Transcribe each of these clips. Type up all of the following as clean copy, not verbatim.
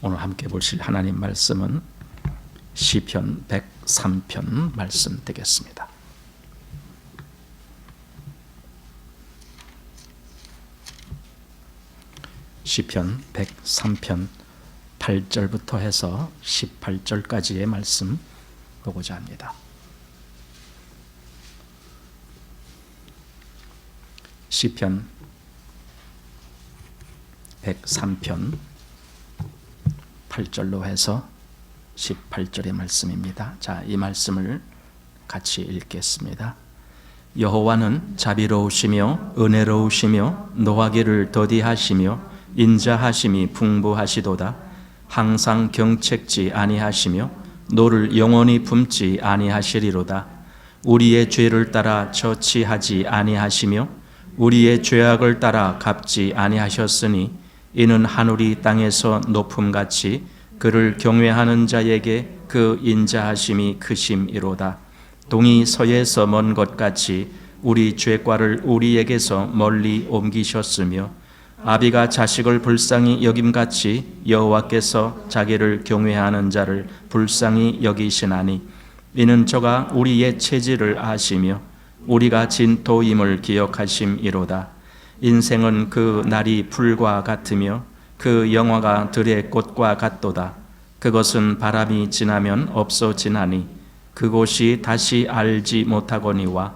오늘 함께 보실 하나님 말씀은 시편 103편 말씀 되겠습니다. 시편 103편 8절부터 해서 18절까지의 말씀 보고자 합니다. 시편 103편 8절로 해서 18절의 말씀입니다. 자, 이 말씀을 같이 읽겠습니다. 여호와는 자비로우시며 은혜로우시며 노하기를 더디하시며 인자하심이 풍부하시도다. 항상 경책지 아니하시며 노를 영원히 품지 아니하시리로다. 우리의 죄를 따라 처치하지 아니하시며 우리의 죄악을 따라 갚지 아니하셨으니 이는 하늘이 땅에서 높음같이 그를 경외하는 자에게 그 인자하심이 크심이로다. 동이 서에서 먼 것 같이 우리 죄과를 우리에게서 멀리 옮기셨으며 아비가 자식을 불쌍히 여김같이 여호와께서 자기를 경외하는 자를 불쌍히 여기시나니 이는 저가 우리의 체질을 아시며 우리가 진토임을 기억하심이로다. 인생은 그 날이 풀과 같으며 그 영화가 들의 꽃과 같도다. 그것은 바람이 지나면 없어지나니 그곳이 다시 알지 못하거니와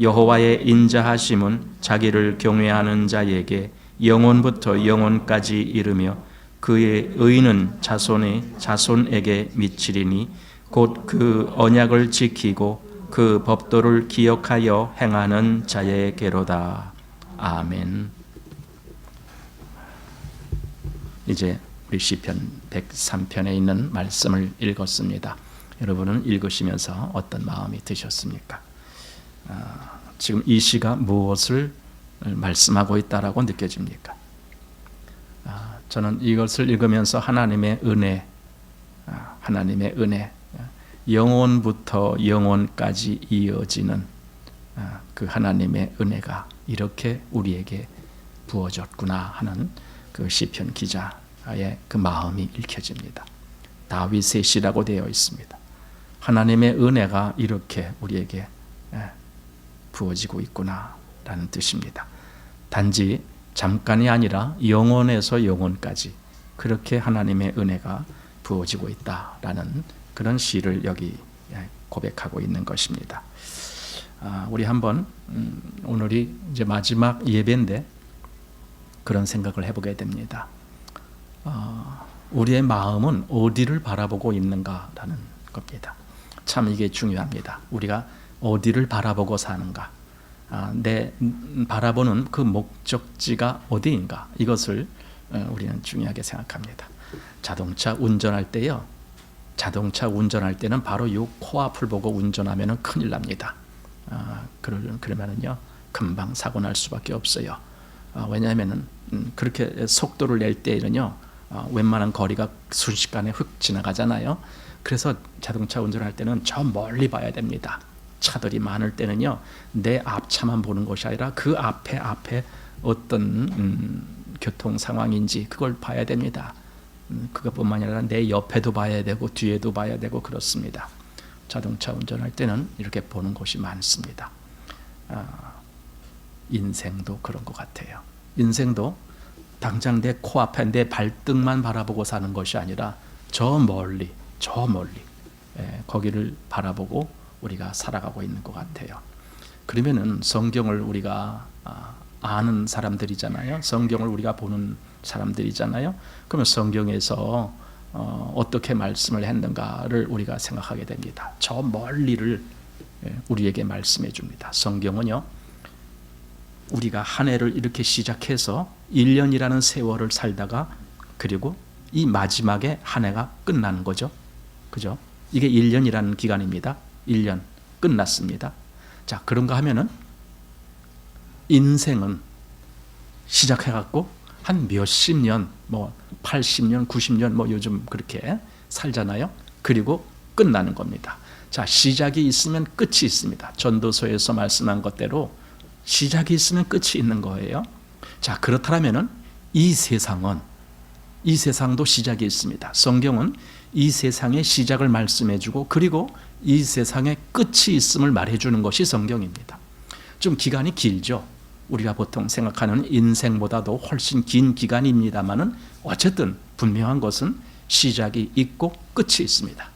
여호와의 인자하심은 자기를 경외하는 자에게 영원부터 영원까지 이르며 그의 의는 자손의 자손에게 미치리니 곧 그 언약을 지키고 그 법도를 기억하여 행하는 자에게로다. 아멘. 이제 우리 시편 103편에 있는 말씀을 읽었습니다. 여러분은 읽으시면서 어떤 마음이 드셨습니까? 지금 이 시가 무엇을 말씀하고 있다라고 느껴집니까? 저는 이것을 읽으면서 하나님의 은혜, 영원부터 영원까지 이어지는 그 하나님의 은혜가 이렇게 우리에게 부어졌구나 하는 그 시편 기자의 그 마음이 읽혀집니다. 다윗의 시라고 되어 있습니다. 하나님의 은혜가 이렇게 우리에게 부어지고 있구나라는 뜻입니다. 단지 잠깐이 아니라 영원에서 영원까지 그렇게 하나님의 은혜가 부어지고 있다라는 그런 시를 여기 고백하고 있는 것입니다. 우리 한번 오늘이 이제 마지막 예배인데 그런 생각을 해보게 됩니다. 우리의 마음은 어디를 바라보고 있는가라는 겁니다. 참 이게 중요합니다. 우리가 어디를 바라보고 사는가, 내 바라보는 그 목적지가 어디인가, 이것을 우리는 중요하게 생각합니다. 자동차 운전할 때는 바로 이 코앞을 보고 운전하면 큰일 납니다. 그러면은요 금방 사고 날 수밖에 없어요. 왜냐하면은 그렇게 속도를 낼 때는요 웬만한 거리가 순식간에 훅 지나가잖아요. 그래서 자동차 운전할 때는 저 멀리 봐야 됩니다. 차들이 많을 때는요 내 앞차만 보는 것이 아니라 그 앞에 어떤 교통 상황인지 그걸 봐야 됩니다. 그것뿐만 아니라 내 옆에도 봐야 되고 뒤에도 봐야 되고 그렇습니다. 자동차 운전할 때는 이렇게 보는 것이 많습니다. 인생도 그런 것 같아요. 인생도 당장 내 코앞에 내 발등만 바라보고 사는 것이 아니라 저 멀리 거기를 바라보고 우리가 살아가고 있는 것 같아요. 그러면은 성경을 우리가 아는 사람들이잖아요. 성경을 우리가 보는 사람들이잖아요. 그러면 성경에서 어떻게 말씀을 했는가를 우리가 생각하게 됩니다. 저 멀리를 우리에게 말씀해 줍니다. 성경은요 우리가 한 해를 이렇게 시작해서 1년이라는 세월을 살다가 그리고 이 마지막에 한 해가 끝나는 거죠. 그죠? 이게 1년이라는 기간입니다. 1년 끝났습니다. 자, 그런가 하면은 인생은 시작해갖고 한 몇십 년, 80년, 90년 요즘 그렇게 살잖아요. 그리고 끝나는 겁니다. 자, 시작이 있으면 끝이 있습니다. 전도서에서 말씀한 것대로 시작이 있으면 끝이 있는 거예요. 자, 그렇다면은 이 세상은 이 세상도 시작이 있습니다. 성경은 이 세상의 시작을 말씀해주고 그리고 이 세상의 끝이 있음을 말해주는 것이 성경입니다. 좀 기간이 길죠. 우리가 보통 생각하는 인생보다도 훨씬 긴 기간입니다만은 어쨌든 분명한 것은 시작이 있고 끝이 있습니다.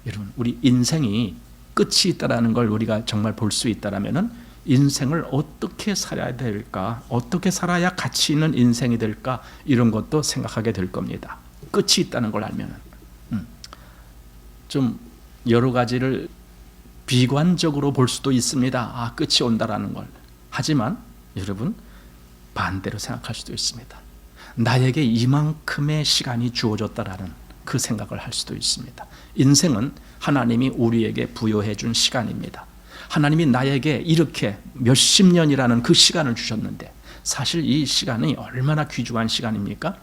여러분, 우리 인생이 끝이 있다라는 걸 우리가 정말 볼 수 있다라면은 인생을 어떻게 살아야 될까, 어떻게 살아야 가치 있는 인생이 될까, 이런 것도 생각하게 될 겁니다. 끝이 있다는 걸 알면은 좀 여러 가지를 비관적으로 볼 수도 있습니다. 아, 끝이 온다라는 걸. 하지만 여러분, 반대로 생각할 수도 있습니다. 나에게 이만큼의 시간이 주어졌다라는 그 생각을 할 수도 있습니다. 인생은 하나님이 우리에게 부여해 준 시간입니다. 하나님이 나에게 이렇게 몇십 년이라는 그 시간을 주셨는데 사실 이 시간이 얼마나 귀중한 시간입니까?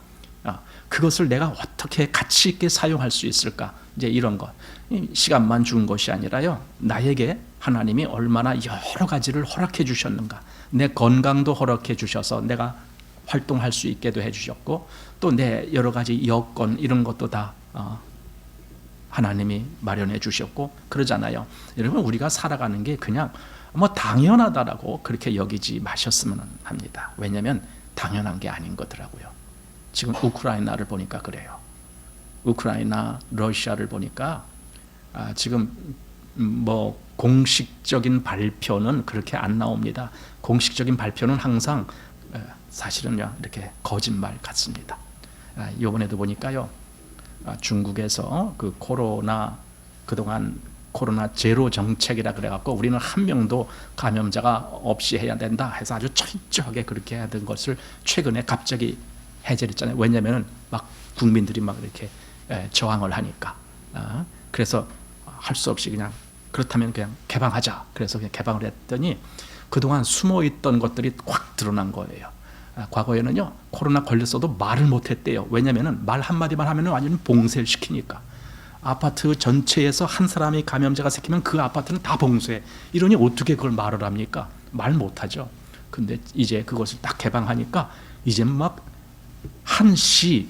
그것을 내가 어떻게 가치 있게 사용할 수 있을까? 이제 이런 것. 시간만 준 것이 아니라요, 나에게 하나님이 얼마나 여러 가지를 허락해 주셨는가. 내 건강도 허락해 주셔서 내가 활동할 수 있게도 해주셨고 또 내 여러 가지 여건 이런 것도 다 하나님이 마련해 주셨고 그러잖아요. 여러분, 우리가 살아가는 게 그냥 뭐 당연하다라고 그렇게 여기지 마셨으면 합니다. 왜냐하면 당연한 게 아닌 거더라고요. 지금 우크라이나를 보니까 그래요. 우크라이나, 러시아를 보니까 지금 뭐 공식적인 발표는 그렇게 안 나옵니다. 공식적인 발표는 항상 사실은요 이렇게 거짓말 같습니다. 이번에도 보니까요, 중국에서 그 코로나, 그동안 코로나 제로 정책이라 그래갖고 우리는 한 명도 감염자가 없이 해야 된다 해서 아주 철저하게 그렇게 해야 되는 것을 최근에 갑자기 해제를 했잖아요. 왜냐하면 막 국민들이 막 이렇게 저항을 하니까. 그래서 할 수 없이 그냥 그렇다면 그냥 개방하자. 그래서 그냥 개방을 했더니 그동안 숨어있던 것들이 확 드러난 거예요. 과거에는요, 코로나 걸렸어도 말을 못했대요. 왜냐하면 말 한마디만 하면 완전히 봉쇄를 시키니까. 아파트 전체에서 한 사람이 감염자가 생기면 그 아파트는 다 봉쇄. 이러니 어떻게 그걸 말을 합니까? 말 못하죠. 근데 이제 그것을 딱 개방하니까 이제 막 한 시,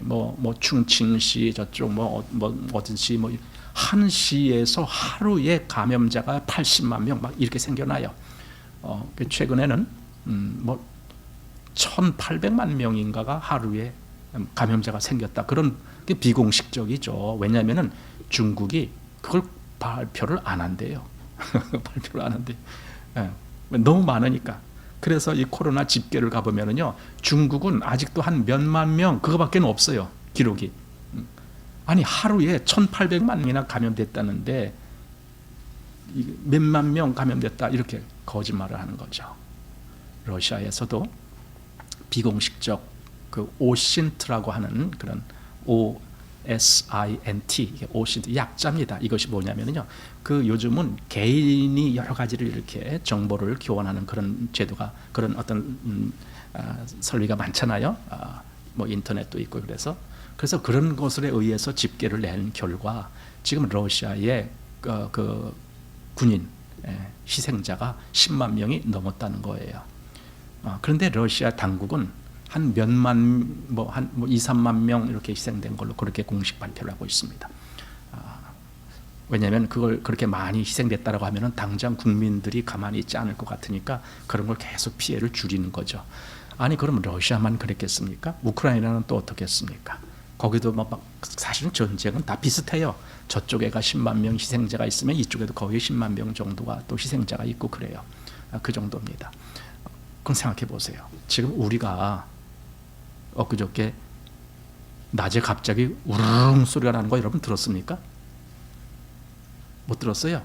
뭐 충칭시 저쪽 어딘시 한 시에서 하루에 감염자가 80만 명 막 이렇게 생겨나요. 최근에는 1,800만 명인가가 하루에 감염자가 생겼다. 그런 게 비공식적이죠. 왜냐하면은 중국이 그걸 발표를 안 한대요. 발표를 안 한대. 너무 많으니까. 그래서 이 코로나 집계를 가보면은요, 중국은 아직도 한 몇만 명 그거밖에 없어요. 기록이. 아니 하루에 1,800만 명이나 감염됐다는데 몇만 명 감염됐다 이렇게 거짓말을 하는 거죠. 러시아에서도 비공식적 그 오신트라고 하는 그런 OSINT, 이게 오신트 약자입니다. 이것이 뭐냐면요, 그 요즘은 개인이 여러 가지를 이렇게 정보를 교환하는 그런 제도가, 그런 어떤 설비가 많잖아요. 뭐 인터넷도 있고 그래서 그런 것에 의해서 집계를 낸 결과 지금 러시아의 그 군인 희생자가 10만 명이 넘었다는 거예요. 그런데 러시아 당국은 한 몇만, 한 2, 3만 명 이렇게 희생된 걸로 그렇게 공식 발표를 하고 있습니다. 왜냐하면 그걸 그렇게 많이 희생됐다라고 하면은 당장 국민들이 가만히 있지 않을 것 같으니까 그런 걸 계속 피해를 줄이는 거죠. 아니 그럼 러시아만 그랬겠습니까? 우크라이나는 또 어떻겠습니까? 거기도 막 사실은 전쟁은 다 비슷해요. 저쪽에가 10만 명 희생자가 있으면 이쪽에도 거의 10만 명 정도가 또 희생자가 있고 그래요. 그 정도입니다. 그럼 생각해 보세요. 지금 우리가 엊그저께 낮에 갑자기 우르릉 소리가 나는 거 여러분 들었습니까? 못 들었어요?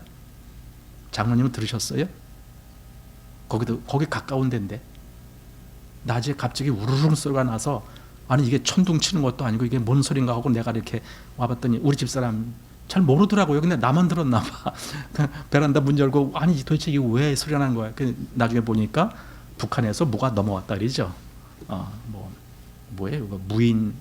장로님은 들으셨어요? 거기 가까운 데인데 낮에 갑자기 우르릉 소리가 나서, 아니 이게 천둥 치는 것도 아니고 이게 뭔 소린가 하고 내가 이렇게 와봤더니 우리 집사람 잘 모르더라고요. 근데 나만 들었나 봐. 베란다 문 열고 아니 도대체 이게 왜 소리가 나는 거야. 나중에 보니까 북한에서 뭐가 넘어왔다 그러죠. 뭐예요? 무인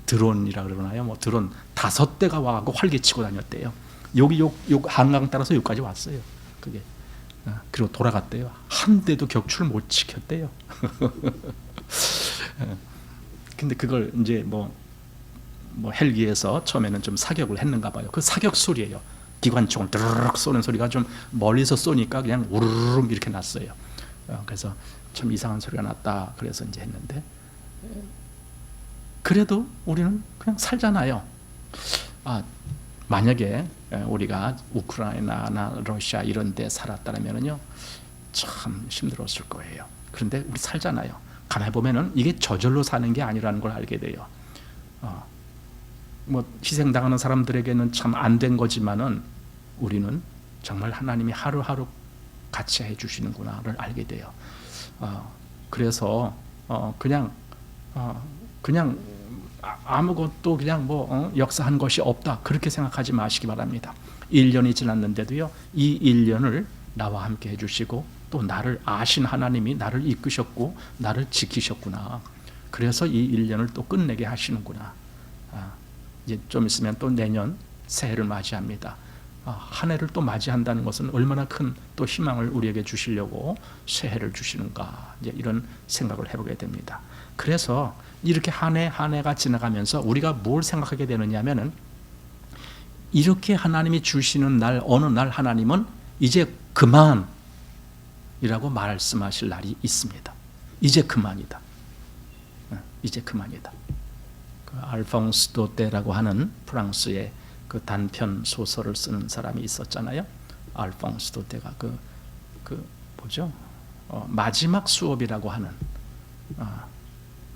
드론이라 그러나요? 뭐 드론 5대가 와갖고 활개치고 다녔대요. 여기 요 한강 따라서 여기까지 왔어요. 그게. 그리고 돌아갔대요. 한 대도 격추를 못 시켰대요. 근데 그걸 이제 뭐 헬기에서 처음에는 좀 사격을 했는가 봐요. 그 사격 소리예요. 기관총을 드르륵 쏘는 소리가 좀 멀리서 쏘니까 그냥 우르르 이렇게 났어요. 그래서 참 이상한 소리가 났다. 그래서 이제 했는데, 그래도 우리는 그냥 살잖아요. 만약에 우리가 우크라이나나 러시아 이런 데 살았다면요, 참 힘들었을 거예요. 그런데 우리 살잖아요. 가만히 보면은 이게 저절로 사는 게 아니라는 걸 알게 돼요. 뭐 희생당하는 사람들에게는 참 안 된 거지만은 우리는 정말 하나님이 하루하루 같이 해주시는구나를 알게 돼요. 그래서 그냥 아무것도 그냥 역사한 것이 없다 그렇게 생각하지 마시기 바랍니다. 1년이 지났는데도요, 이 1년을 나와 함께 해주시고 또 나를 아신 하나님이 나를 이끄셨고 나를 지키셨구나. 그래서 이 1년을 또 끝내게 하시는구나. 이제 좀 있으면 또 내년 새해를 맞이합니다. 한 해를 또 맞이한다는 것은 얼마나 큰 또 희망을 우리에게 주시려고 새해를 주시는가, 이제 이런 생각을 해보게 됩니다. 그래서 이렇게 한 해 한 해가 지나가면서 우리가 뭘 생각하게 되느냐 하면은, 이렇게 하나님이 주시는 날, 어느 날 하나님은 이제 그만이라고 말씀하실 날이 있습니다. 이제 그만이다. 이제 그만이다. 그 알퐁스 도테라고 하는 프랑스의 그 단편 소설을 쓰는 사람이 있었잖아요. 알퐁스 도테가 그 뭐죠? 마지막 수업이라고 하는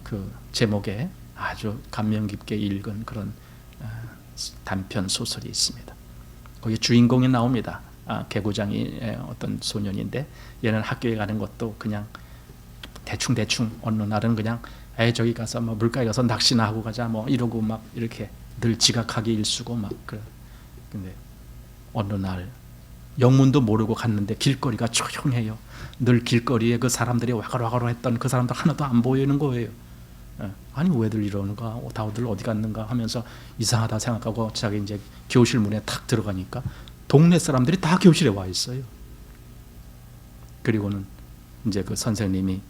그 제목에 아주 감명 깊게 읽은 그런 단편 소설이 있습니다. 거기 주인공이 나옵니다. 개구장이 어떤 소년인데, 얘는 학교에 가는 것도 그냥 대충 어느 날은 그냥 저기 가서 뭐 물가에 가서 낚시나 하고 가자 뭐 이러고 막 이렇게 늘 지각하기 일쑤고 막 그래. 근데 어느 날 영문도 모르고 갔는데 길거리가 조용해요. 늘 길거리에 그 사람들이 와글와글 했던 그 사람들 하나도 안 보이는 거예요. 아니 왜들 이러는가, 다들 어디 갔는가 하면서 이상하다 생각하고 자기 이제 교실 문에 탁 들어가니까 동네 사람들이 다 교실에 와 있어요. 그리고는 이제 그 선생님이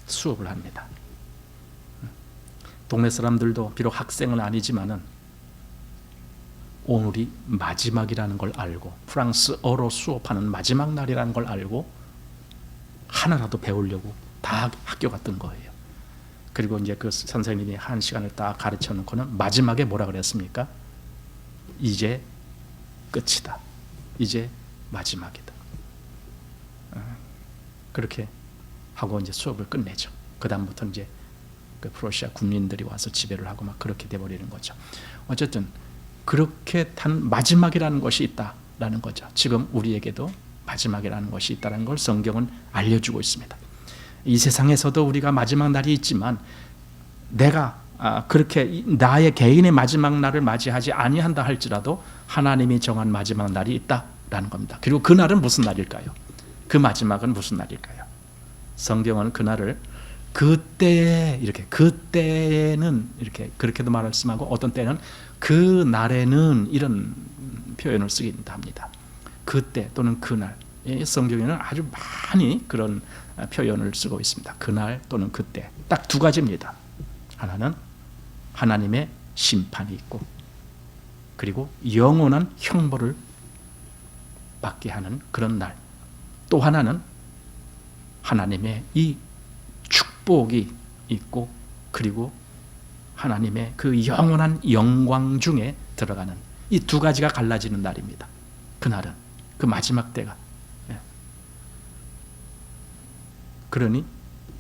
수업을 합니다. 동네 사람들도 비록 학생은 아니지만은 오늘이 마지막이라는 걸 알고, 프랑스어로 수업하는 마지막 날이라는 걸 알고 하나라도 배우려고 다 학교 갔던 거예요. 그리고 이제 그 선생님이 한 시간을 딱 가르쳐 놓고는 마지막에 뭐라 그랬습니까? 이제 끝이다. 이제 마지막이다. 그렇게 하고 이제 수업을 끝내죠. 그 다음부터 이제 그 프로시아 군민들이 와서 지배를 하고 막 그렇게 돼버리는 거죠. 어쨌든 그렇게 단 마지막이라는 것이 있다라는 거죠. 지금 우리에게도 마지막이라는 것이 있다는 걸 성경은 알려주고 있습니다. 이 세상에서도 우리가 마지막 날이 있지만, 내가 그렇게 나의 개인의 마지막 날을 맞이하지 아니한다 할지라도 하나님이 정한 마지막 날이 있다라는 겁니다. 그리고 그 날은 무슨 날일까요? 그 마지막은 무슨 날일까요? 성경은 그 날을 그때 이렇게, 그때는 이렇게 그렇게도 말씀하고, 어떤 때는 그 날에는 이런 표현을 쓰긴다 합니다. 그때 또는 그날. 성경에는 아주 많이 그런 표현을 쓰고 있습니다. 그날 또는 그때. 딱 두 가지입니다. 하나는 하나님의 심판이 있고, 그리고 영원한 형벌을 받게 하는 그런 날. 또 하나는 하나님의 이 축복이 있고, 그리고 하나님의 그 영원한 영광 중에 들어가는 이 두 가지가 갈라지는 날입니다. 그날은, 그 마지막 때가. 그러니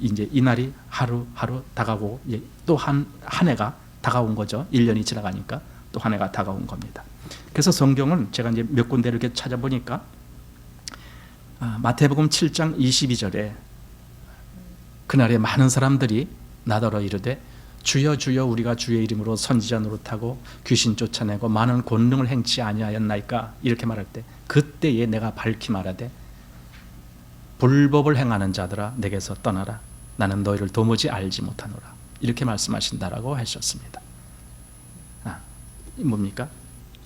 이제 이 날이 하루하루 다가오고, 또 한 해가 다가온 거죠. 1년이 지나가니까 또 한 해가 다가온 겁니다. 그래서 성경은 제가 이제 몇 군데를 이렇게 찾아보니까, 마태복음 7장 22절에 그날에 많은 사람들이 나더러 이르되 주여 주여 우리가 주의 이름으로 선지자 노릇하고 귀신 쫓아내고 많은 권능을 행치 아니하였나이까, 이렇게 말할 때 그때에 내가 밝히 말하되 불법을 행하는 자들아 내게서 떠나라, 나는 너희를 도무지 알지 못하노라, 이렇게 말씀하신다라고 하셨습니다. 뭡니까?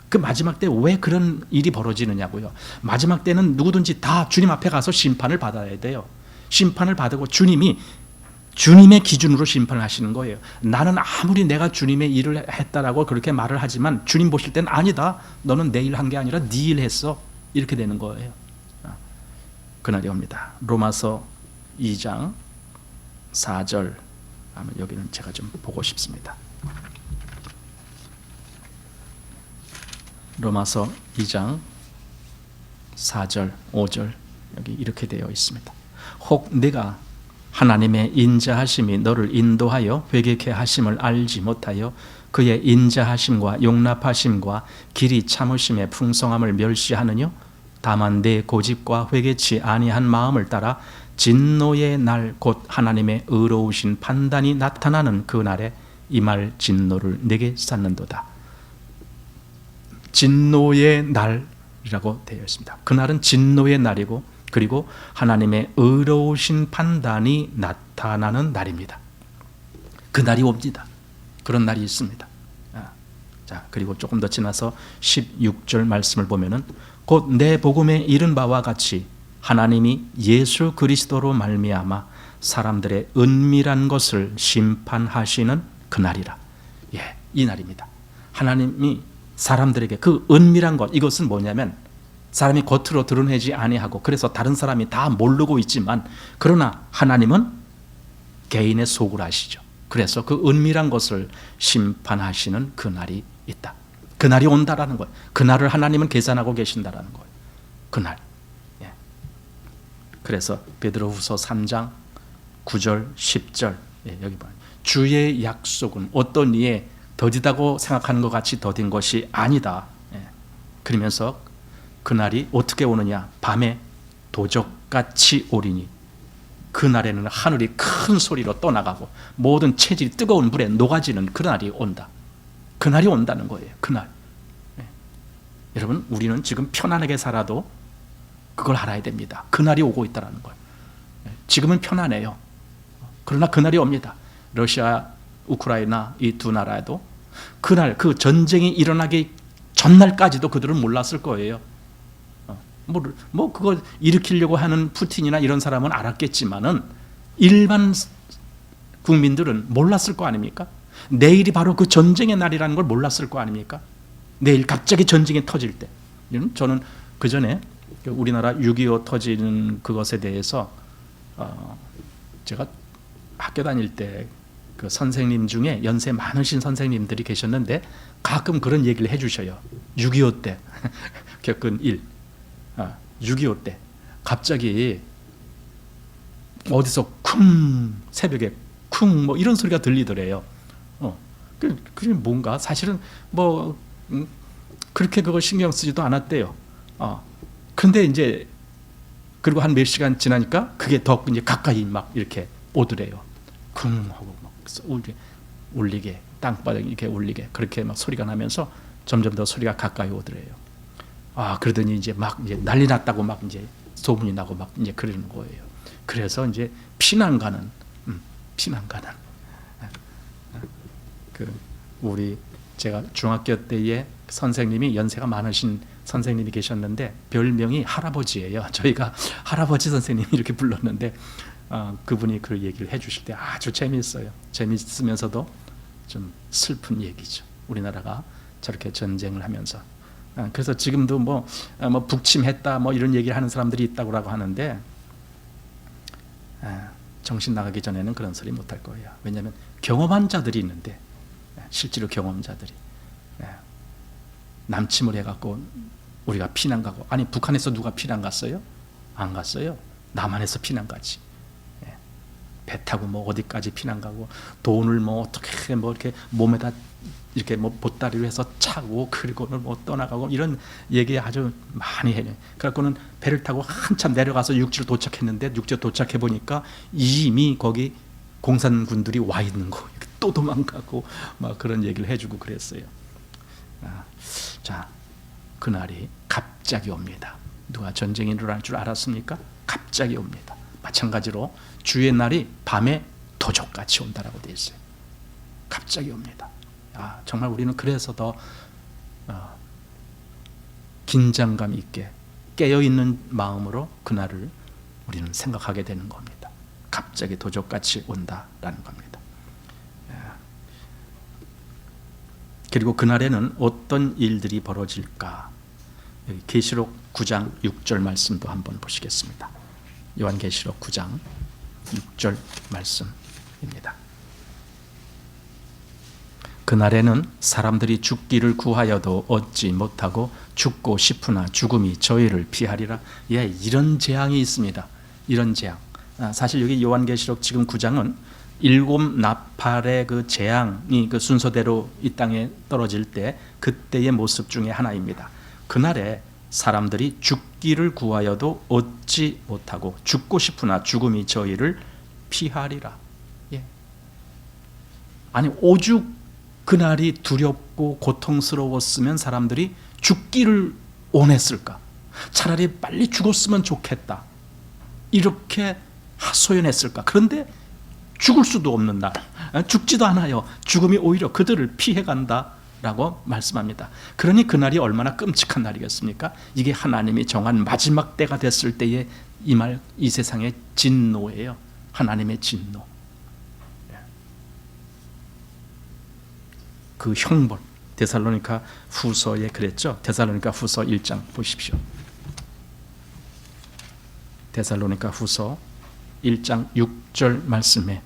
그 마지막 때 왜 그런 일이 벌어지느냐고요. 마지막 때는 누구든지 다 주님 앞에 가서 심판을 받아야 돼요. 심판을 받고 주님이 주님의 기준으로 심판하시는 거예요. 나는 아무리 내가 주님의 일을 했다라고 그렇게 말을 하지만 주님 보실 때는 아니다. 너는 내 일 한 게 아니라 네 일 했어. 이렇게 되는 거예요. 그날이 옵니다. 로마서 2장 4절. 여기는 제가 좀 보고 싶습니다. 로마서 2장 4절 5절 여기 이렇게 되어 있습니다. 혹 내가 하나님의 인자하심이 너를 인도하여 회개케 하심을 알지 못하여 그의 인자하심과 용납하심과 길이 참으심의 풍성함을 멸시하느뇨? 다만 내 고집과 회개치 아니한 마음을 따라 진노의 날 곧 하나님의 의로우신 판단이 나타나는 그 날에 이 말 진노를 내게 쌓는도다. 진노의 날이라고 되어 있습니다. 그날은 진노의 날이고 그리고 하나님의 의로우신 판단이 나타나는 날입니다. 그 날이 옵니다. 그런 날이 있습니다. 자, 그리고 조금 더 지나서 16절 말씀을 보면은 곧 내 복음에 이른 바와 같이 하나님이 예수 그리스도로 말미암아 사람들의 은밀한 것을 심판하시는 그날이라. 예, 이 날입니다. 하나님이 사람들에게 그 은밀한 것, 이것은 뭐냐면 사람이 겉으로 드러내지 아니하고 그래서 다른 사람이 다 모르고 있지만 그러나 하나님은 개인의 속을 아시죠. 그래서 그 은밀한 것을 심판하시는 그날이 있다. 그날이 온다라는 거예요. 그날을 하나님은 계산하고 계신다라는 거예요. 그날. 예. 그래서 베드로후서 3장 9절 10절 예, 여기 봐요. 주의 약속은 어떤 이에 더디다고 생각하는 것 같이 더딘 것이 아니다. 예. 그러면서 그날이 어떻게 오느냐? 밤에 도적같이 오리니 그날에는 하늘이 큰 소리로 떠나가고 모든 체질이 뜨거운 물에 녹아지는 그날이 온다. 그날이 온다는 거예요. 그날. 예. 여러분, 우리는 지금 편안하게 살아도 그걸 알아야 됩니다. 그날이 오고 있다는 거예요. 예. 지금은 편안해요. 그러나 그날이 옵니다. 러시아, 우크라이나 이 두 나라에도 그날 그 전쟁이 일어나기 전날까지도 그들은 몰랐을 거예요. 뭐 그거 일으키려고 하는 푸틴이나 이런 사람은 알았겠지만은 일반 국민들은 몰랐을 거 아닙니까? 내일이 바로 그 전쟁의 날이라는 걸 몰랐을 거 아닙니까? 내일 갑자기 전쟁이 터질 때. 저는 그 전에 우리나라 6.25 터지는 그것에 대해서 제가 학교 다닐 때 그 선생님 중에 연세 많으신 선생님들이 계셨는데 가끔 그런 얘기를 해주셔요. 6.25 때 겪은 일. 6.25 때 갑자기 어디서 쿵 새벽에 쿵 뭐 이런 소리가 들리더래요. 그게 뭔가 사실은 뭐 그렇게 그걸 신경 쓰지도 않았대요. 근데 이제 그리고 한 몇 시간 지나니까 그게 더 이제 가까이 막 이렇게 오더래요. 쿵 하고 막 울리게 땅바닥 이렇게 울리게 그렇게 막 소리가 나면서 점점 더 소리가 가까이 오더래요. 그러더니 이제 막 이제 난리 났다고 막 이제 소문이 나고 막 이제 그러는 거예요. 그래서 이제 피난 가는 제가 중학교 때에 선생님이 연세가 많으신 선생님이 계셨는데 별명이 할아버지예요. 저희가 할아버지 선생님 이렇게 불렀는데 그분이 그 얘기를 해주실 때 아주 재미있어요. 재미있으면서도 좀 슬픈 얘기죠. 우리나라가 저렇게 전쟁을 하면서. 그래서 지금도 뭐 북침했다 뭐 이런 얘기를 하는 사람들이 있다고 하는데 정신 나가기 전에는 그런 소리 못할 거예요. 왜냐하면 경험한 자들이 있는데 실제로 경험자들이 남침을 해갖고 우리가 피난 가고 아니 북한에서 누가 피난 갔어요? 안 갔어요. 남한에서 피난 가지. 배 타고 뭐 어디까지 피난 가고 돈을 뭐 어떻게 뭐 이렇게 몸에다 이렇게 뭐 보따리로 해서 차고 그리고는 뭐 떠나가고 이런 얘기 아주 많이 해요. 그래갖고는 배를 타고 한참 내려가서 육지로 도착했는데 육지에 도착해 보니까 이미 거기 공산군들이 와 있는 거 또 도망가고 막 그런 얘기를 해주고 그랬어요. 자, 그날이 갑자기 옵니다. 누가 전쟁이 일어날 줄 알았습니까? 갑자기 옵니다. 마찬가지로 주의 날이 밤에 도적같이 온다라고 되어 있어요. 갑자기 옵니다. 정말 우리는 그래서 더 긴장감 있게 깨어있는 마음으로 그날을 우리는 생각하게 되는 겁니다. 갑자기 도적같이 온다라는 겁니다. 그리고 그날에는 어떤 일들이 벌어질까? 여기 계시록 9장 6절 말씀도 한번 보시겠습니다. 요한계시록 9장 6절 말씀입니다. 그날에는 사람들이 죽기를 구하여도 얻지 못하고 죽고 싶으나 죽음이 저희를 피하리라. 예, 이런 재앙이 있습니다. 이런 재앙. 사실 여기 요한계시록 지금 9장은 7 나팔의 그 재앙이 그 순서대로 이 땅에 떨어질 때 그때의 모습 중에 하나입니다. 그날에 사람들이 죽기를 구하여도 얻지 못하고 죽고 싶으나 죽음이 저희를 피하리라. 예. 아니 오죽 그날이 두렵고 고통스러웠으면 사람들이 죽기를 원했을까? 차라리 빨리 죽었으면 좋겠다. 이렇게 하소연했을까? 그런데 죽을 수도 없는 날, 죽지도 않아요. 죽음이 오히려 그들을 피해간다라고 말씀합니다. 그러니 그날이 얼마나 끔찍한 날이겠습니까? 이게 하나님이 정한 마지막 때가 됐을 때의 이 세상의 진노예요. 하나님의 진노. 그 형벌, 데살로니가 후서에 그랬죠. 데살로니가 후서 1장 보십시오. 데살로니가 후서 1장 6절 말씀에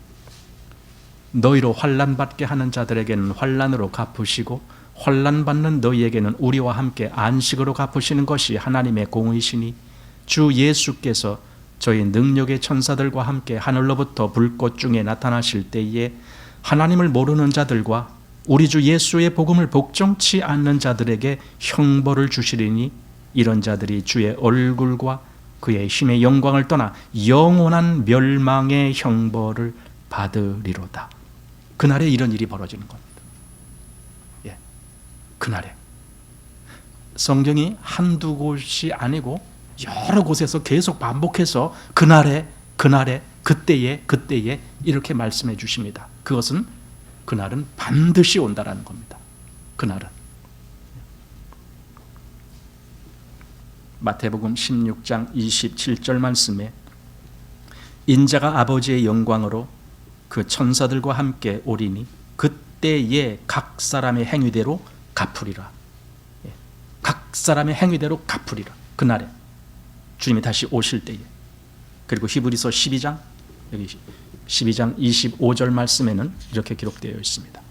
너희로 환난받게 하는 자들에게는 환난으로 갚으시고 환난받는 너희에게는 우리와 함께 안식으로 갚으시는 것이 하나님의 공의시니 주 예수께서 저희 능력의 천사들과 함께 하늘로부터 불꽃 중에 나타나실 때에 하나님을 모르는 자들과 우리 주 예수의 복음을 복종치 않는 자들에게 형벌을 주시리니 이런 자들이 주의 얼굴과 그의 힘의 영광을 떠나 영원한 멸망의 형벌을 받으리로다. 그날에 이런 일이 벌어지는 겁니다. 예, 그날에 성경이 한두 곳이 아니고 여러 곳에서 계속 반복해서 그날에 그때에 이렇게 말씀해 주십니다. 그것은 그날은 반드시 온다라는 겁니다. 그날은 마태복음 16장 27절 말씀에 인자가 아버지의 영광으로 그 천사들과 함께 오리니 그때에 각 사람의 행위대로 갚으리라. 각 사람의 행위대로 갚으리라. 그날에 주님이 다시 오실 때에. 그리고 히브리서 12장 여기 12장 25절 말씀에는 이렇게 기록되어 있습니다.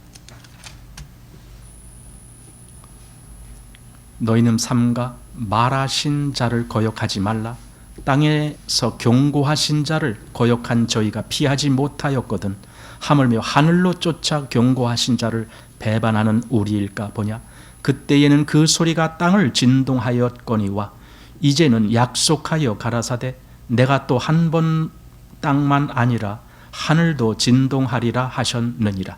너희는 삼가 말하신 자를 거역하지 말라. 땅에서 경고하신 자를 거역한 저희가 피하지 못하였거든 하물며 하늘로 쫓아 경고하신 자를 배반하는 우리일까 보냐. 그때에는 그 소리가 땅을 진동하였거니와 이제는 약속하여 가라사대 내가 또 한 번 땅만 아니라 하늘도 진동하리라 하셨느니라.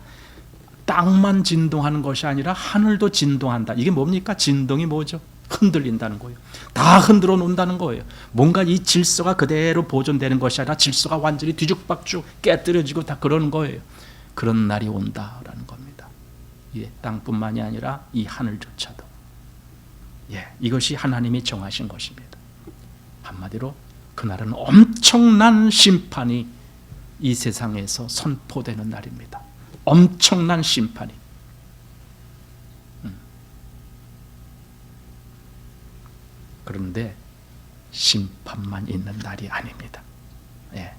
땅만 진동하는 것이 아니라 하늘도 진동한다. 이게 뭡니까? 진동이 뭐죠? 흔들린다는 거예요. 다 흔들어 놓는다는 거예요. 뭔가 이 질서가 그대로 보존되는 것이 아니라 질서가 완전히 뒤죽박죽 깨뜨려지고 다 그러는 거예요. 그런 날이 온다라는 겁니다. 예, 땅뿐만이 아니라 이 하늘조차도. 예, 이것이 하나님이 정하신 것입니다. 한마디로 그날은 엄청난 심판이 이 세상에서 선포되는 날입니다. 엄청난 심판이. 그런데 심판만 있는 날이 아닙니다. 예.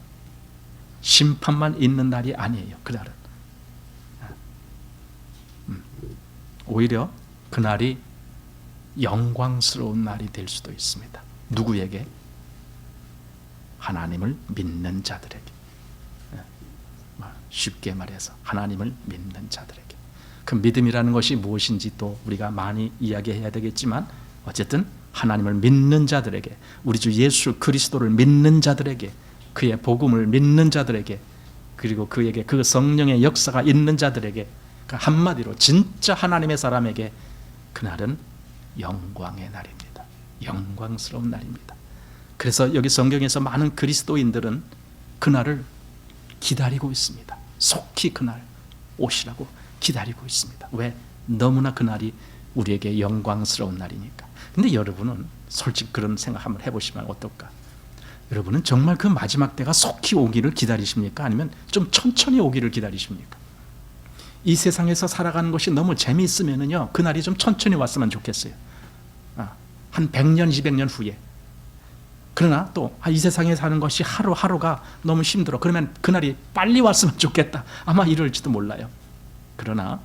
심판만 있는 날이 아니에요. 그날은. 오히려 그날이 영광스러운 날이 될 수도 있습니다. 누구에게? 하나님을 믿는 자들에게. 쉽게 말해서 하나님을 믿는 자들에게. 그 믿음이라는 것이 무엇인지 또 우리가 많이 이야기해야 되겠지만 어쨌든 하나님을 믿는 자들에게, 우리 주 예수 그리스도를 믿는 자들에게, 그의 복음을 믿는 자들에게, 그리고 그에게 그 성령의 역사가 있는 자들에게, 한마디로 진짜 하나님의 사람에게 그날은 영광의 날입니다. 영광스러운 날입니다. 그래서 여기 성경에서 많은 그리스도인들은 그날을 기다리고 있습니다. 속히 그날 오시라고 기다리고 있습니다. 왜? 너무나 그날이 우리에게 영광스러운 날이니까. 근데 여러분은 솔직히 그런 생각 한번 해보시면 어떨까? 여러분은 정말 그 마지막 때가 속히 오기를 기다리십니까? 아니면 좀 천천히 오기를 기다리십니까? 이 세상에서 살아가는 것이 너무 재미있으면요, 그날이 좀 천천히 왔으면 좋겠어요. 한 100년, 200년 후에. 그러나 또 이 세상에 사는 것이 하루하루가 너무 힘들어. 그러면 그날이 빨리 왔으면 좋겠다. 아마 이럴지도 몰라요. 그러나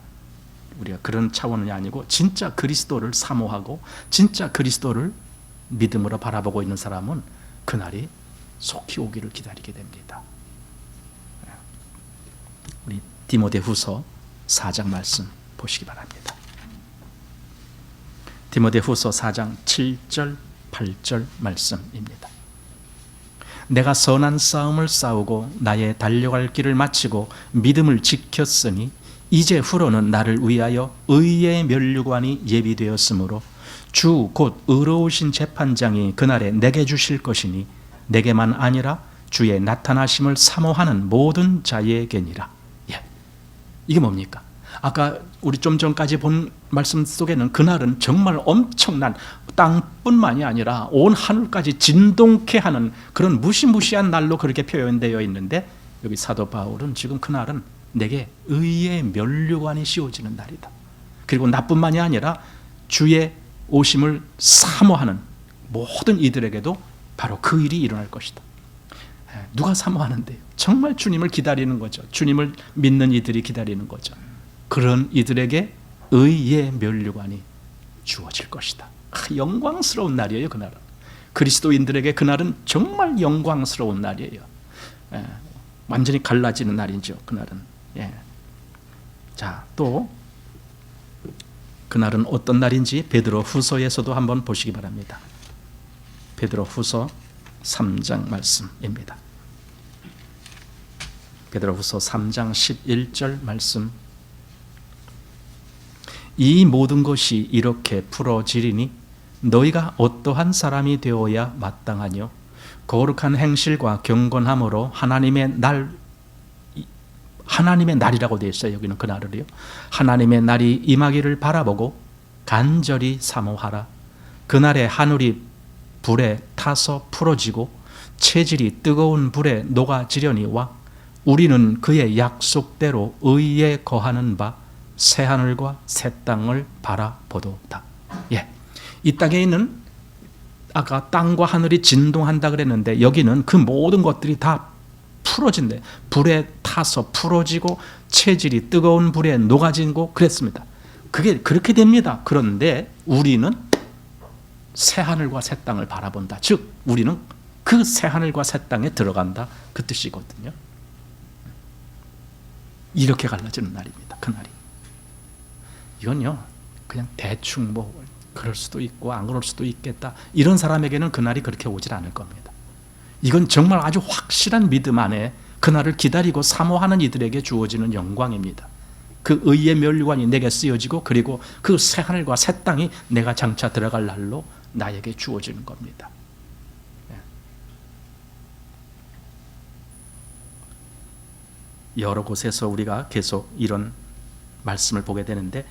우리가 그런 차원이 아니고 진짜 그리스도를 사모하고 진짜 그리스도를 믿음으로 바라보고 있는 사람은 그날이 속히 오기를 기다리게 됩니다. 우리 디모데후서 4장 말씀 보시기 바랍니다. 디모데후서 4장 7절 8절 말씀입니다. 내가 선한 싸움을 싸우고 나의 달려갈 길을 마치고 믿음을 지켰으니 이제 후로는 나를 위하여 의의 면류관이 예비되었으므로 주 곧 의로우신 재판장이 그날에 내게 주실 것이니 내게만 아니라 주의 나타나심을 사모하는 모든 자에게니라. 이게 뭡니까? 아까 우리 좀 전까지 본 말씀 속에는 그날은 정말 엄청난, 땅뿐만이 아니라 온 하늘까지 진동케 하는 그런 무시무시한 날로 그렇게 표현되어 있는데, 여기 사도 바울은 지금 그날은 내게 의의 면류관이 씌워지는 날이다. 그리고 나뿐만이 아니라 주의 오심을 사모하는 모든 이들에게도 바로 그 일이 일어날 것이다. 누가 사모하는데요? 정말 주님을 기다리는 거죠. 주님을 믿는 이들이 기다리는 거죠. 그런 이들에게 의의 면류관이 주어질 것이다. 영광스러운 날이에요, 그날은. 그리스도인들에게 그날은 정말 영광스러운 날이에요. 완전히 갈라지는 날이죠, 그날은. 자, 또 그날은 어떤 날인지 베드로 후서에서도 한번 보시기 바랍니다. 베드로 후서 3장 말씀입니다. 베드로 후서 3장 11절 말씀. 이 모든 것이 이렇게 풀어지리니 너희가 어떠한 사람이 되어야 마땅하뇨? 거룩한 행실과 경건함으로 하나님의 날이라고 되어 있어요. 여기는 그날을요. 하나님의 날이 임하기를 바라보고 간절히 사모하라. 그날에 하늘이 불에 타서 풀어지고 체질이 뜨거운 불에 녹아지려니와 우리는 그의 약속대로 의에 거하는 바 새하늘과 새 땅을 바라보도다. 이 땅에 있는, 아까 땅과 하늘이 진동한다 그랬는데 여기는 그 모든 것들이 다 풀어진대. 불에 타서 풀어지고 체질이 뜨거운 불에 녹아지고 그랬습니다. 그게 그렇게 됩니다. 그런데 우리는 새하늘과 새 땅을 바라본다. 즉 우리는 그 새하늘과 새 땅에 들어간다, 그 뜻이거든요. 이렇게 갈라지는 날입니다. 그날이. 이건요, 그냥 대충 뭐 그럴 수도 있고 안 그럴 수도 있겠다, 이런 사람에게는 그날이 그렇게 오질 않을 겁니다. 이건 정말 아주 확실한 믿음 안에 그날을 기다리고 사모하는 이들에게 주어지는 영광입니다. 그 의의 면류관이 내게 쓰여지고 그리고 그 새하늘과 새 땅이 내가 장차 들어갈 날로 나에게 주어지는 겁니다. 여러 곳에서 우리가 계속 이런 말씀을 보게 되는데,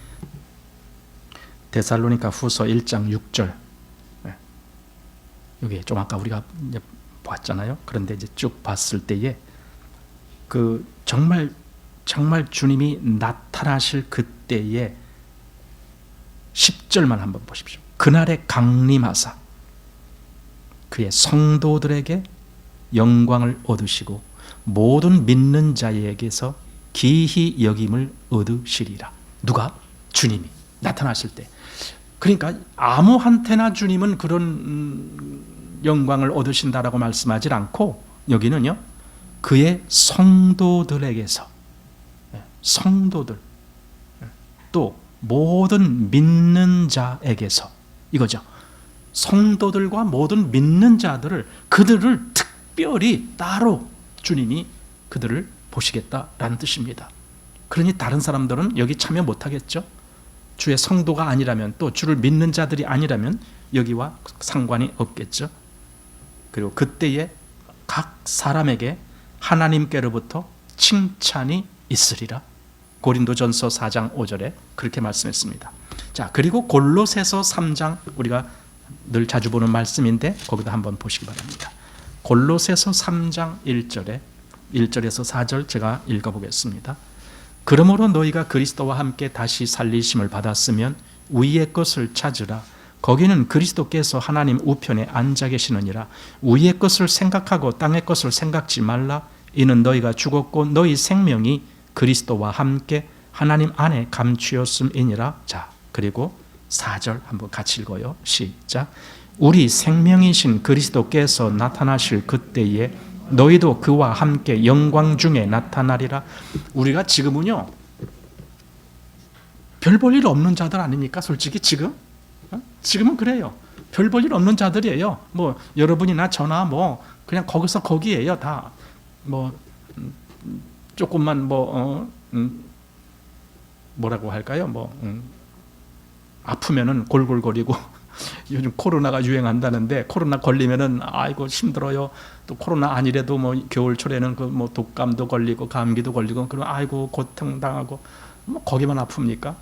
데살로니가 후서 1장 6절, 여기 좀 아까 우리가 봤잖아요. 그런데 이제 쭉 봤을 때에 그 정말 주님이 나타나실 그때에 10절만 한번 보십시오. 그날에 강림하사 그의 성도들에게 영광을 얻으시고 모든 믿는 자에게서 기히 여김을 얻으시리라. 누가? 주님이 나타나실 때. 그러니까 아무한테나 주님은 그런 영광을 얻으신다라고 말씀하지 않고, 여기는요, 그의 성도들에게서, 성도들, 또 모든 믿는 자에게서, 이거죠. 성도들과 모든 믿는 자들을, 그들을 특별히 따로 주님이 그들을 보시겠다라는 뜻입니다. 그러니 다른 사람들은 여기 참여 못하겠죠. 주의 성도가 아니라면, 또 주를 믿는 자들이 아니라면 여기와 상관이 없겠죠. 그리고 그때에 각 사람에게 하나님께로부터 칭찬이 있으리라. 고린도전서 4장 5절에 그렇게 말씀했습니다. 자, 그리고 골로새서 3장, 우리가 늘 자주 보는 말씀인데 거기도 한번 보시기 바랍니다. 골로새서 3장 1절에서 4절 제가 읽어보겠습니다. 그러므로 너희가 그리스도와 함께 다시 살리심을 받았으면 위의 것을 찾으라. 거기는 그리스도께서 하나님 우편에 앉아 계시느니라. 위의 것을 생각하고 땅의 것을 생각지 말라. 이는 너희가 죽었고 너희 생명이 그리스도와 함께 하나님 안에 감추었음이니라. 자, 그리고 4절 한번 같이 읽어요. 시작. 우리 생명이신 그리스도께서 나타나실 그때에 너희도 그와 함께 영광 중에 나타나리라. 우리가 지금은요, 별 볼 일 없는 자들 아닙니까? 솔직히 지금은 그래요. 별 볼 일 없는 자들이에요. 뭐 여러분이나 저나 뭐 그냥 거기서 거기에요. 다 뭐 조금만 뭐라고 할까요? 아프면은 골골거리고 요즘 코로나가 유행한다는데 코로나 걸리면은 아이고 힘들어요. 또 코로나 아니래도 뭐 겨울철에는 그 뭐 독감도 걸리고 감기도 걸리고 그럼 아이고 고통 당하고 뭐 거기만 아픕니까?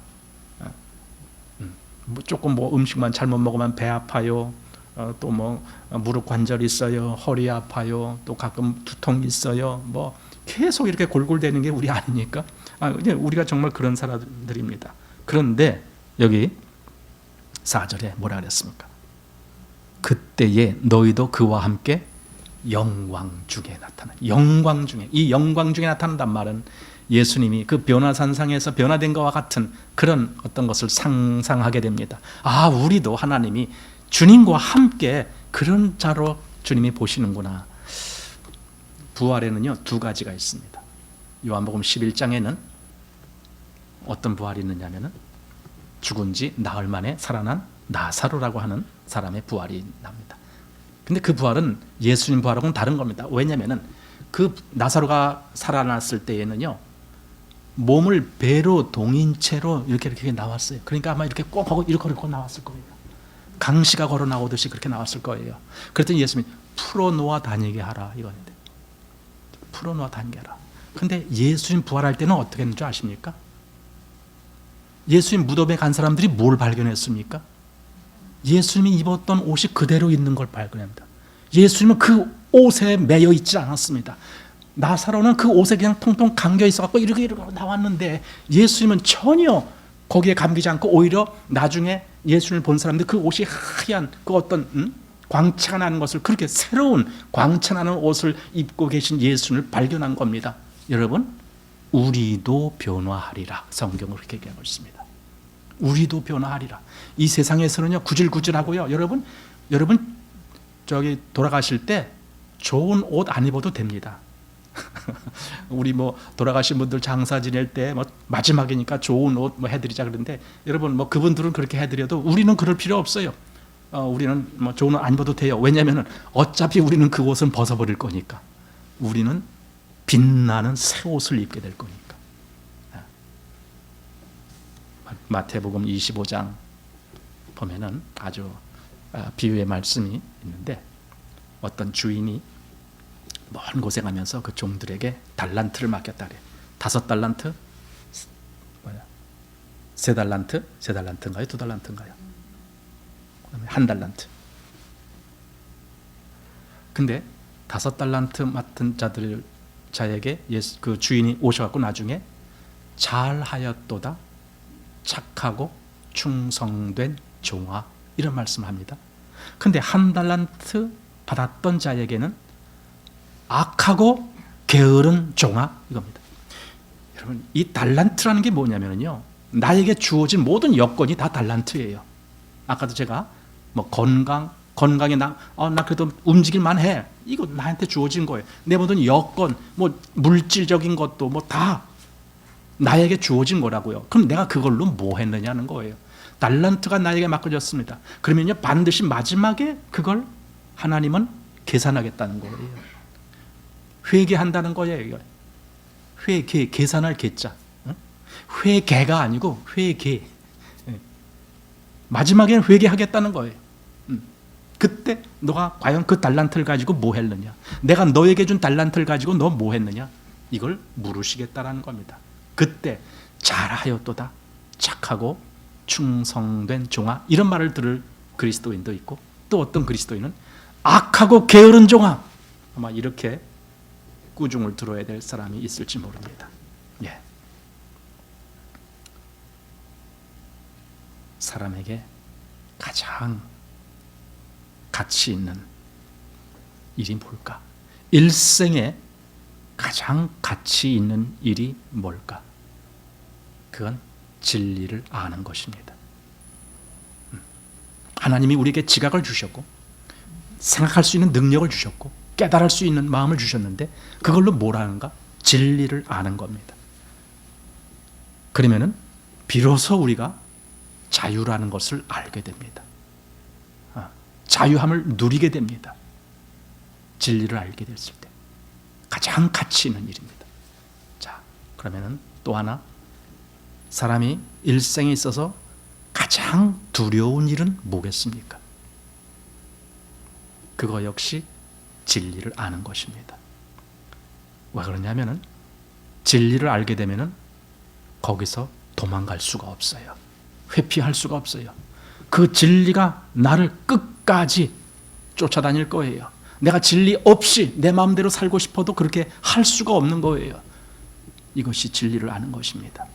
뭐 조금 뭐 음식만 잘못 먹으면 배 아파요. 또 뭐 무릎 관절 있어요. 허리 아파요. 또 가끔 두통 있어요. 뭐 계속 이렇게 골골대는 게 우리 아닙니까? 우리가 정말 그런 사람들입니다. 그런데 여기 4절에 뭐라 그랬습니까? 그때에 너희도 그와 함께 영광 중에 나타나. 영광 중에, 이 영광 중에 나타난단 말은 예수님이 그 변화산상에서 변화된 것과 같은 그런 어떤 것을 상상하게 됩니다. 우리도 하나님이 주님과 함께 그런 자로 주님이 보시는구나. 부활에는요 2가지가 있습니다. 요한복음 11장에는 어떤 부활이 있느냐면은 죽은 지 나흘 만에 살아난 나사로라고 하는 사람의 부활이 납니다. 근데 그 부활은 예수님 부활하고는 다른 겁니다. 왜냐면은 그 나사로가 살아났을 때에는요 몸을 배로 동인 채로 이렇게 나왔어요. 그러니까 아마 이렇게 꼭 하고 이렇게 걸고 나왔을 거예요. 강시가 걸어 나오듯이 그렇게 나왔을 거예요. 그랬더니 예수님이 풀어놓아 다니게 하라 이건데, 풀어놓아 다니게 하라. 근데 예수님 부활할 때는 어떻게 했는지 아십니까? 예수님 무덤에 간 사람들이 뭘 발견했습니까? 예수님이 입었던 옷이 그대로 있는 걸 발견합니다. 예수님은 그 옷에 매여 있지 않았습니다. 나사로는 그 옷에 그냥 통통 감겨 있어갖고 이렇게 나왔는데 예수님은 전혀 거기에 감기지 않고 오히려 나중에 예수님을 본 사람들 그 옷이 하얀 그 어떤 광채가 나는 것을, 그렇게 새로운 광채 나는 옷을 입고 계신 예수님을 발견한 겁니다. 여러분, 우리도 변화하리라. 성경은 그렇게 얘기하고 있습니다. 우리도 변화하리라. 이 세상에서는요 구질구질하고요. 여러분 저기 돌아가실 때 좋은 옷 안 입어도 됩니다. 우리 뭐 돌아가신 분들 장사 지낼 때 뭐 마지막이니까 좋은 옷 뭐 해드리자 그러는데, 여러분 뭐 그분들은 그렇게 해드려도 우리는 그럴 필요 없어요. 우리는 뭐 좋은 옷 안 입어도 돼요. 왜냐하면 어차피 우리는 그 옷은 벗어버릴 거니까. 우리는 빛나는 새 옷을 입게 될 거니까. 마태복음 25장 보면은 아주 비유의 말씀이 있는데, 어떤 주인이 먼 곳에 가면서 그 종들에게 달란트를 맡겼다 그래. 5달란트? 3달란트? 3달란트인가요? 2달란트인가요? 그다음에 1달란트. 근데 5달란트 맡은 자에게 그 주인이 오셔갖고 나중에 잘하였도다, 착하고 충성된 종아, 이런 말씀을 합니다. 근데 1달란트 받았던 자에게는 악하고 게으른 종아, 이겁니다. 여러분, 이 달란트라는 게 뭐냐면요, 나에게 주어진 모든 여건이 다 달란트예요. 아까도 제가 뭐 건강에 나 그래도 움직일만 해, 이거 나한테 주어진 거예요. 내 모든 여건, 뭐 물질적인 것도 뭐 다 나에게 주어진 거라고요. 그럼 내가 그걸로 뭐 했느냐는 거예요. 달란트가 나에게 맡겨졌습니다. 그러면요 반드시 마지막에 그걸 하나님은 계산하겠다는 거예요. 회개한다는 거예요. 회개, 계산할 계자. 회개가 아니고 회개. 마지막에는 회개하겠다는 거예요. 그때 너가 과연 그 달란트를 가지고 뭐 했느냐, 내가 너에게 준 달란트를 가지고 너 뭐 했느냐, 이걸 물으시겠다라는 겁니다. 그때 잘하였도다, 착하고 충성된 종아, 이런 말을 들을 그리스도인도 있고, 또 어떤 그리스도인은 악하고 게으른 종아, 아마 이렇게 꾸중을 들어야 될 사람이 있을지 모릅니다. 예. 사람에게 가장 가치 있는 일이 뭘까? 일생에 가장 가치 있는 일이 뭘까? 그건 진리를 아는 것입니다. 하나님이 우리에게 지각을 주셨고 생각할 수 있는 능력을 주셨고 깨달을 수 있는 마음을 주셨는데 그걸로 뭘 하는가? 진리를 아는 겁니다. 그러면은 비로소 우리가 자유라는 것을 알게 됩니다. 자유함을 누리게 됩니다. 진리를 알게 됐을 때 가장 가치 있는 일입니다. 자, 그러면은 또 하나, 사람이 일생에 있어서 가장 두려운 일은 뭐겠습니까? 그거 역시 진리를 아는 것입니다. 왜 그러냐면은 진리를 알게 되면은 거기서 도망갈 수가 없어요. 회피할 수가 없어요. 그 진리가 나를 끝까지 쫓아다닐 거예요. 내가 진리 없이 내 마음대로 살고 싶어도 그렇게 할 수가 없는 거예요. 이것이 진리를 아는 것입니다.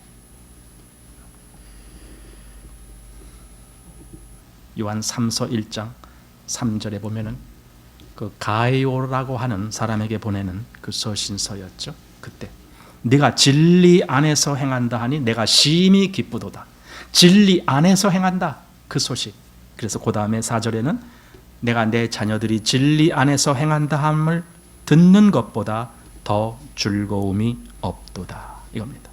요한 3서 1장 3절에 보면은 그 가이오라고 하는 사람에게 보내는 그 서신서였죠. 그때 네가 진리 안에서 행한다 하니 내가 심히 기쁘도다. 진리 안에서 행한다, 그 소식. 그래서 그 다음에 4절에는 내가 내 자녀들이 진리 안에서 행한다 함을 듣는 것보다 더 즐거움이 없도다, 이겁니다.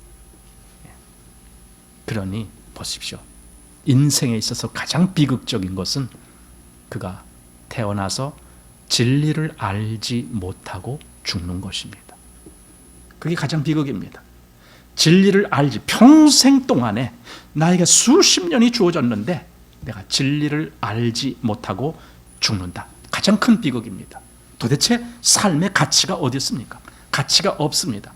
그러니 보십시오. 인생에 있어서 가장 비극적인 것은 그가 태어나서 진리를 알지 못하고 죽는 것입니다. 그게 가장 비극입니다. 진리를 알지, 평생 동안에 나에게 수십 년이 주어졌는데 내가 진리를 알지 못하고 죽는다. 가장 큰 비극입니다. 도대체 삶의 가치가 어디 있습니까? 가치가 없습니다.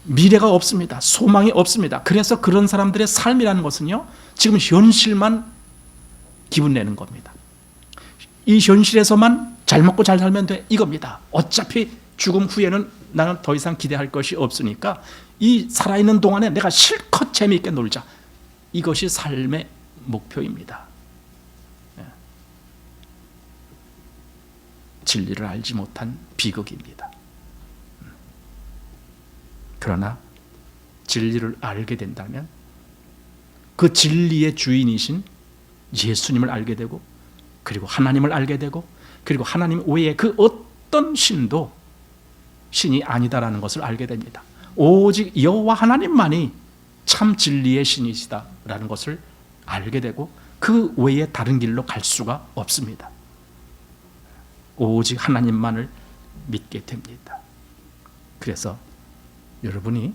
미래가 없습니다. 소망이 없습니다. 그래서 그런 사람들의 삶이라는 것은요, 지금 현실만 기분 내는 겁니다. 이 현실에서만 잘 먹고 잘 살면 돼, 이겁니다. 어차피 죽음 후에는 나는 더 이상 기대할 것이 없으니까 이 살아있는 동안에 내가 실컷 재미있게 놀자. 이것이 삶의 목표입니다. 진리를 알지 못한 비극입니다. 그러나 진리를 알게 된다면 그 진리의 주인이신 예수님을 알게 되고, 그리고 하나님을 알게 되고, 그리고 하나님 외에 그 어떤 신도 신이 아니다라는 것을 알게 됩니다. 오직 여호와 하나님만이 참 진리의 신이시다라는 것을 알게 되고 그 외에 다른 길로 갈 수가 없습니다. 오직 하나님만을 믿게 됩니다. 그래서 여러분이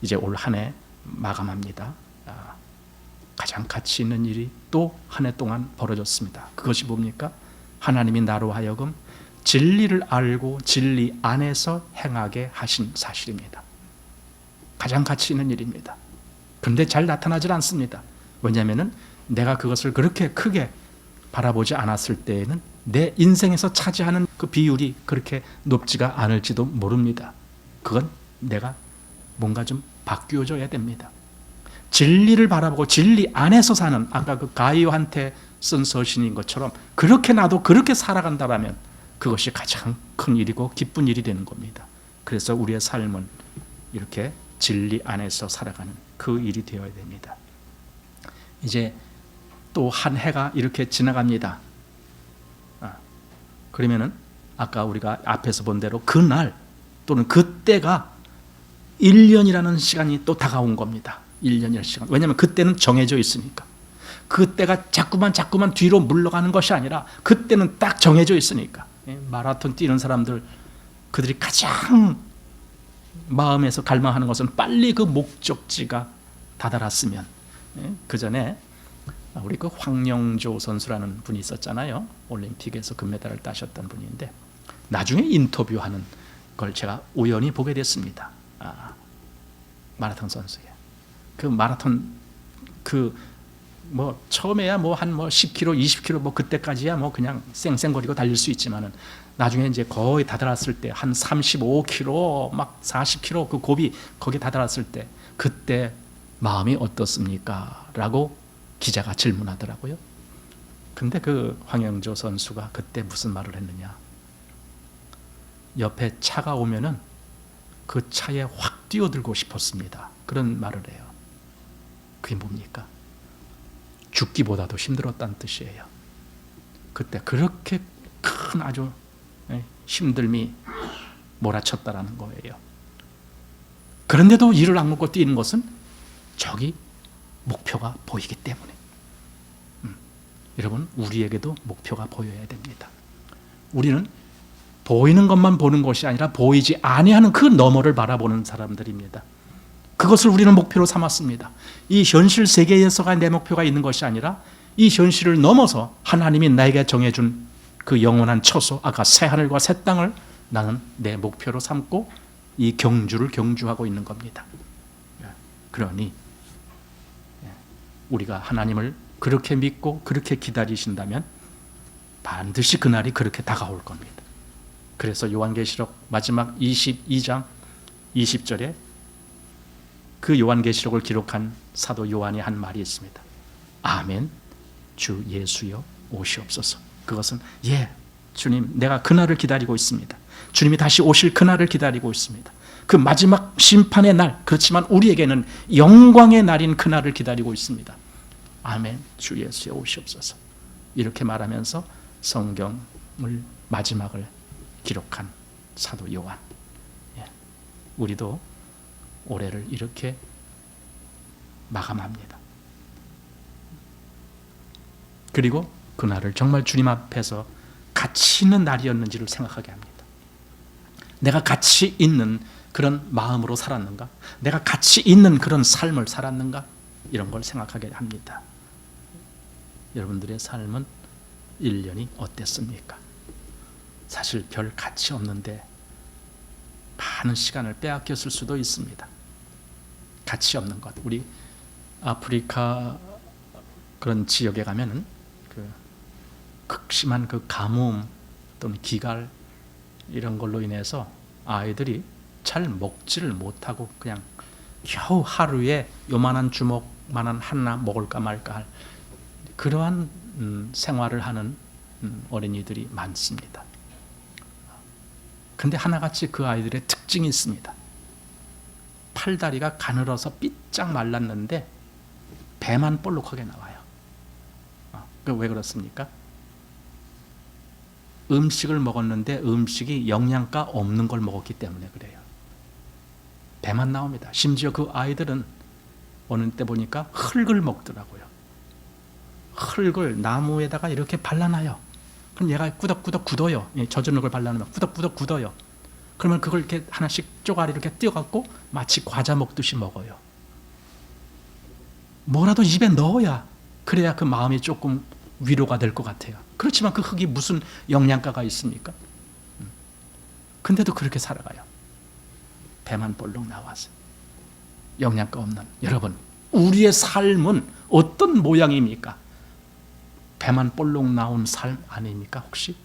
이제 올 한 해 마감합니다. 가장 가치 있는 일이 또 한 해 동안 벌어졌습니다. 그것이 뭡니까? 하나님이 나로 하여금 진리를 알고 진리 안에서 행하게 하신 사실입니다. 가장 가치 있는 일입니다. 그런데 잘 나타나질 않습니다. 왜냐하면 내가 그것을 그렇게 크게 바라보지 않았을 때에는 내 인생에서 차지하는 그 비율이 그렇게 높지가 않을지도 모릅니다. 그건 내가 뭔가 좀 바뀌어져야 됩니다. 진리를 바라보고 진리 안에서 사는, 아까 그 가이오한테 쓴 서신인 것처럼 그렇게 나도 그렇게 살아간다면 그것이 가장 큰 일이고 기쁜 일이 되는 겁니다. 그래서 우리의 삶은 이렇게 진리 안에서 살아가는 그 일이 되어야 됩니다. 이제 또 한 해가 이렇게 지나갑니다. 그러면은 아까 우리가 앞에서 본 대로 그날 또는 그때가 1년이라는 시간이 또 다가온 겁니다. 1년이라는 시간. 왜냐하면 그때는 정해져 있으니까. 그때가 자꾸만 뒤로 물러가는 것이 아니라 그때는 딱 정해져 있으니까. 마라톤 뛰는 사람들, 그들이 가장 마음에서 갈망하는 것은 빨리 그 목적지가 다다랐으면. 그 전에 우리 그 황영조 선수라는 분이 있었잖아요. 올림픽에서 금메달을 따셨던 분인데 나중에 인터뷰하는 걸 제가 우연히 보게 됐습니다. 마라톤 선수에 그 마라톤 그 뭐 처음에야 뭐 한 10km, 20km 뭐 그때까지야 뭐 그냥 쌩쌩거리고 달릴 수 있지만은 나중에 이제 거의 다다랐을 때 한 35km 막 40km 그 고비 거기 다다랐을 때 그때 마음이 어떻습니까? 라고 기자가 질문하더라고요. 근데 그 황영조 선수가 그때 무슨 말을 했느냐? 옆에 차가 오면은 그 차에 확 뛰어들고 싶었습니다. 그런 말을 해요. 그게 뭡니까? 죽기보다도 힘들었다는 뜻이에요. 그때 그렇게 큰 아주 힘듦이 몰아쳤다라는 거예요. 그런데도 이를 악물고 뛰는 것은 저기 목표가 보이기 때문에. 여러분, 우리에게도 목표가 보여야 됩니다. 우리는 보이는 것만 보는 것이 아니라 보이지 아니하는 그 너머를 바라보는 사람들입니다. 그것을 우리는 목표로 삼았습니다. 이 현실 세계에서가 내 목표가 있는 것이 아니라 이 현실을 넘어서 하나님이 나에게 정해준 그 영원한 처소, 아까 새 하늘과 새 땅을 나는 내 목표로 삼고 이 경주를 경주하고 있는 겁니다. 그러니 우리가 하나님을 그렇게 믿고 그렇게 기다리신다면 반드시 그날이 그렇게 다가올 겁니다. 그래서 요한계시록 마지막 22장 20절에 그 요한계시록을 기록한 사도 요한이 한 말이 있습니다. 아멘, 주 예수여 오시옵소서. 그것은 주님, 내가 그날을 기다리고 있습니다. 주님이 다시 오실 그날을 기다리고 있습니다. 그 마지막 심판의 날, 그렇지만 우리에게는 영광의 날인 그날을 기다리고 있습니다. 아멘, 주 예수여 오시옵소서. 이렇게 말하면서 성경을 마지막을 기록한 사도 요한. 우리도 올해를 이렇게 마감합니다. 그리고 그날을 정말 주님 앞에서 가치 있는 날이었는지를 생각하게 합니다. 내가 가치 있는 그런 마음으로 살았는가? 내가 가치 있는 그런 삶을 살았는가? 이런 걸 생각하게 합니다. 여러분들의 삶은 1년이 어땠습니까? 사실 별 가치 없는데 많은 시간을 빼앗겼을 수도 있습니다. 가치 없는 것. 우리 아프리카 그런 지역에 가면은 그 극심한 그 가뭄 또는 기갈 이런 걸로 인해서 아이들이 잘 먹지를 못하고 그냥 겨우 하루에 요만한 주먹만한 하나 먹을까 말까 할 그러한 생활을 하는 어린이들이 많습니다. 근데 하나같이 그 아이들의 특징이 있습니다. 팔다리가 가늘어서 삐짝 말랐는데 배만 볼록하게 나와요. 왜 그렇습니까? 음식을 먹었는데 음식이 영양가 없는 걸 먹었기 때문에 그래요. 배만 나옵니다. 심지어 그 아이들은 어느 때 보니까 흙을 먹더라고요. 흙을 나무에다가 이렇게 발라놔요. 그럼 얘가 꾸덕꾸덕 굳어요. 젖은 흙을 발라놓으면 꾸덕꾸덕 굳어요. 그러면 그걸 이렇게 하나씩 쪼가리 이렇게 띄어갖고 마치 과자 먹듯이 먹어요. 뭐라도 입에 넣어야 그래야 그 마음이 조금 위로가 될 것 같아요. 그렇지만 그 흙이 무슨 영양가가 있습니까? 근데도 그렇게 살아가요. 배만 볼록 나와서 영양가 없는. 여러분, 우리의 삶은 어떤 모양입니까? 배만 볼록 나온 삶 아닙니까 혹시?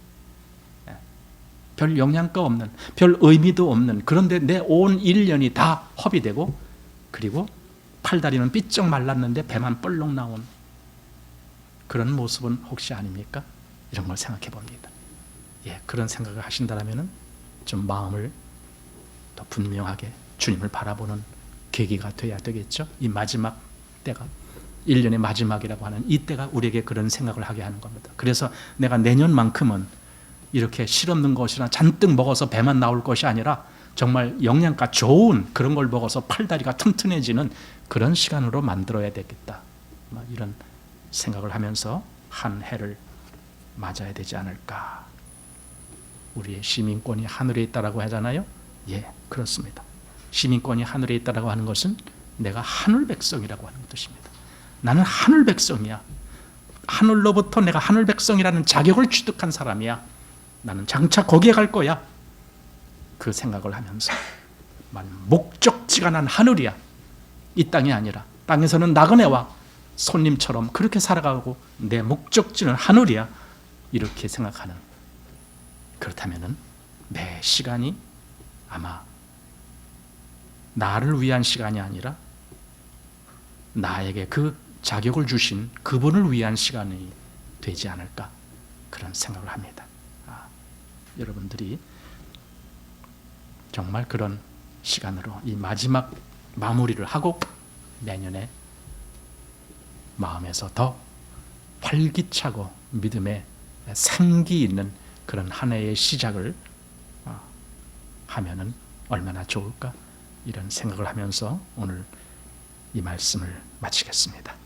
별 영양가 없는, 별 의미도 없는, 그런데 내 온 1년이 다 허비되고 그리고 팔다리는 삐쩍 말랐는데 배만 볼록 나온 그런 모습은 혹시 아닙니까? 이런 걸 생각해 봅니다. 그런 생각을 하신다면 좀 마음을 더 분명하게 주님을 바라보는 계기가 돼야 되겠죠. 이 마지막 때가 1년의 마지막이라고 하는 이 때가 우리에게 그런 생각을 하게 하는 겁니다. 그래서 내가 내년만큼은 이렇게 실없는 것이나 잔뜩 먹어서 배만 나올 것이 아니라 정말 영양가 좋은 그런 걸 먹어서 팔다리가 튼튼해지는 그런 시간으로 만들어야 되겠다. 이런 생각을 하면서 한 해를 맞아야 되지 않을까. 우리의 시민권이 하늘에 있다라고 하잖아요. 그렇습니다. 시민권이 하늘에 있다라고 하는 것은 내가 하늘 백성이라고 하는 뜻입니다. 나는 하늘 백성이야. 하늘로부터 내가 하늘 백성이라는 자격을 취득한 사람이야. 나는 장차 거기에 갈 거야. 그 생각을 하면서 목적지가 난 하늘이야. 이 땅이 아니라 땅에서는 나그네와 손님처럼 그렇게 살아가고 내 목적지는 하늘이야 이렇게 생각하는, 그렇다면 매 시간이 아마 나를 위한 시간이 아니라 나에게 그 자격을 주신 그분을 위한 시간이 되지 않을까 그런 생각을 합니다. 여러분들이 정말 그런 시간으로 이 마지막 마무리를 하고 내년에 마음에서 더 활기차고 믿음의 생기 있는 그런 한 해의 시작을 하면은 얼마나 좋을까 이런 생각을 하면서 오늘 이 말씀을 마치겠습니다.